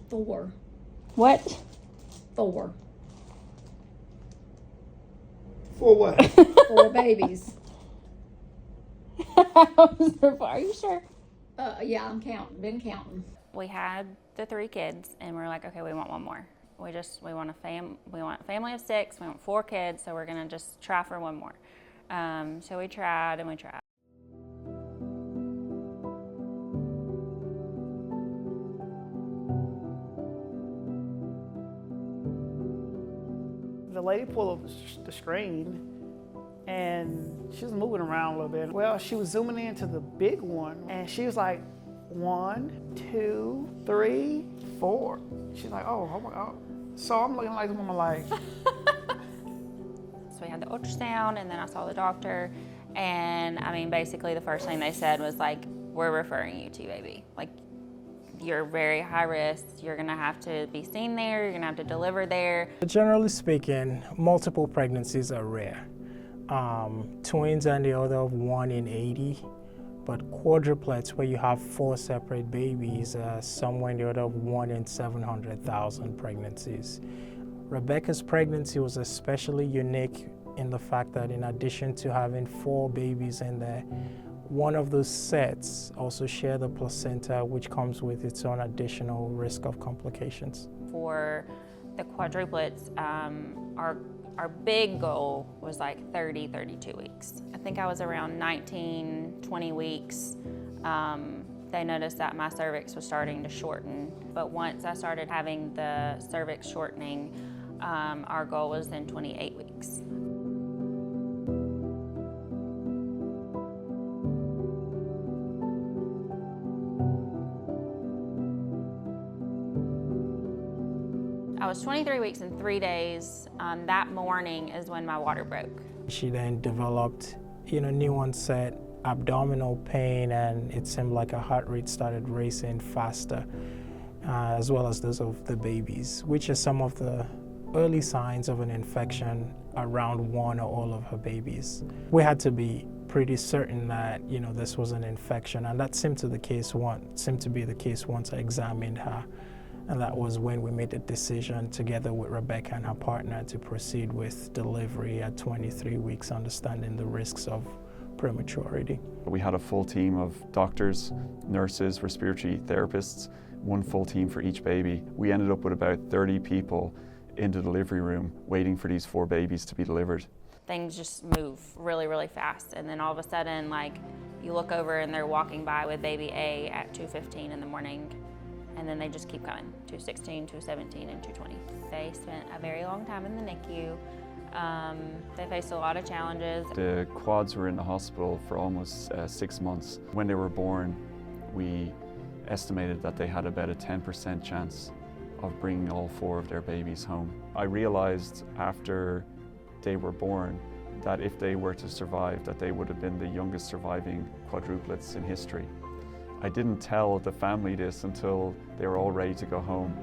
4. What? 4. For what? 4 babies. Are you sure? Yeah, I'm counting. Been counting. We had the 3 kids, and we were like, okay, we want one more. We want a family of 6. We want 4 kids, so we're gonna just try for one more. So we tried and we tried. The lady pulled up the screen and she was moving around a little bit. Well, she was zooming into the big one and she was like, 1, 2, 3, 4. She's like, oh my God. So I'm looking like the woman like. So we had the ultrasound, and then I saw the doctor, and I mean, basically the first thing they said was like, we're referring you to UAB. Like, you're very high risk. You're gonna have to be seen there. You're gonna have to deliver there. Generally speaking, multiple pregnancies are rare. Twins are on the order of 1 in 80, but quadruplets, where you have 4 separate babies, are somewhere in the order of 1 in 700,000 pregnancies. Rebecca's pregnancy was especially unique in the fact that in addition to having 4 babies in there, one of those sets also share the placenta, which comes with its own additional risk of complications. For the quadruplets, our big goal was like 30, 32 weeks. I think I was around 19, 20 weeks. They noticed that my cervix was starting to shorten. But once I started having the cervix shortening, our goal was then 28 weeks. I was 23 weeks and 3 days. That morning is when my water broke. She then developed, new onset abdominal pain, and it seemed like her heart rate started racing faster, as well as those of the babies, which are some of the early signs of an infection around one or all of her babies. We had to be pretty certain that, this was an infection, and that seemed to be the case once I examined her. And that was when we made the decision together with Rebecca and her partner to proceed with delivery at 23 weeks, understanding the risks of prematurity. We had a full team of doctors, nurses, respiratory therapists, one full team for each baby. We ended up with about 30 people in the delivery room waiting for these 4 babies to be delivered. Things just move really, really fast. And then all of a sudden, like, you look over and they're walking by with baby A at 2:15 in the morning. And then they just keep coming, 2:16, 2:17, and 2:20. They spent a very long time in the NICU. They faced a lot of challenges. The quads were in the hospital for almost 6 months. When they were born, we estimated that they had about a 10% chance of bringing all 4 of their babies home. I realized after they were born that if they were to survive, that they would have been the youngest surviving quadruplets in history. I didn't tell the family this until they were all ready to go home.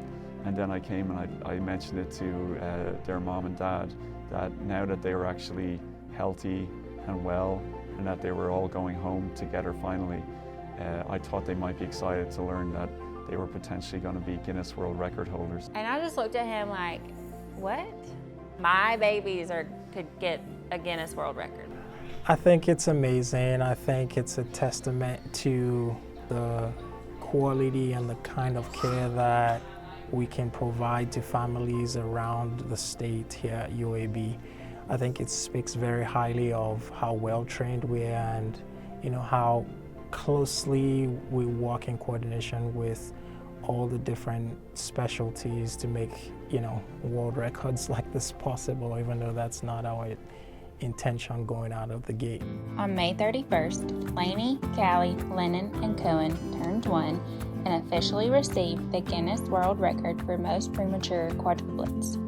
And then I came and I mentioned it to their mom and dad, that now that they were actually healthy and well, and that they were all going home together finally, I thought they might be excited to learn that they were potentially going to be Guinness World Record holders. And I just looked at him like, what? My babies could get a Guinness World Record. I think it's amazing. I think it's a testament to the quality and the kind of care that we can provide to families around the state here at UAB. I think it speaks very highly of how well trained we are, and how closely we work in coordination with all the different specialties to make world records like this possible, even though that's not our intention going out of the gate. On May 31st, Laney, Callie, Lennon, and Cohen turned 1 and officially received the Guinness World Record for most premature quadruplets.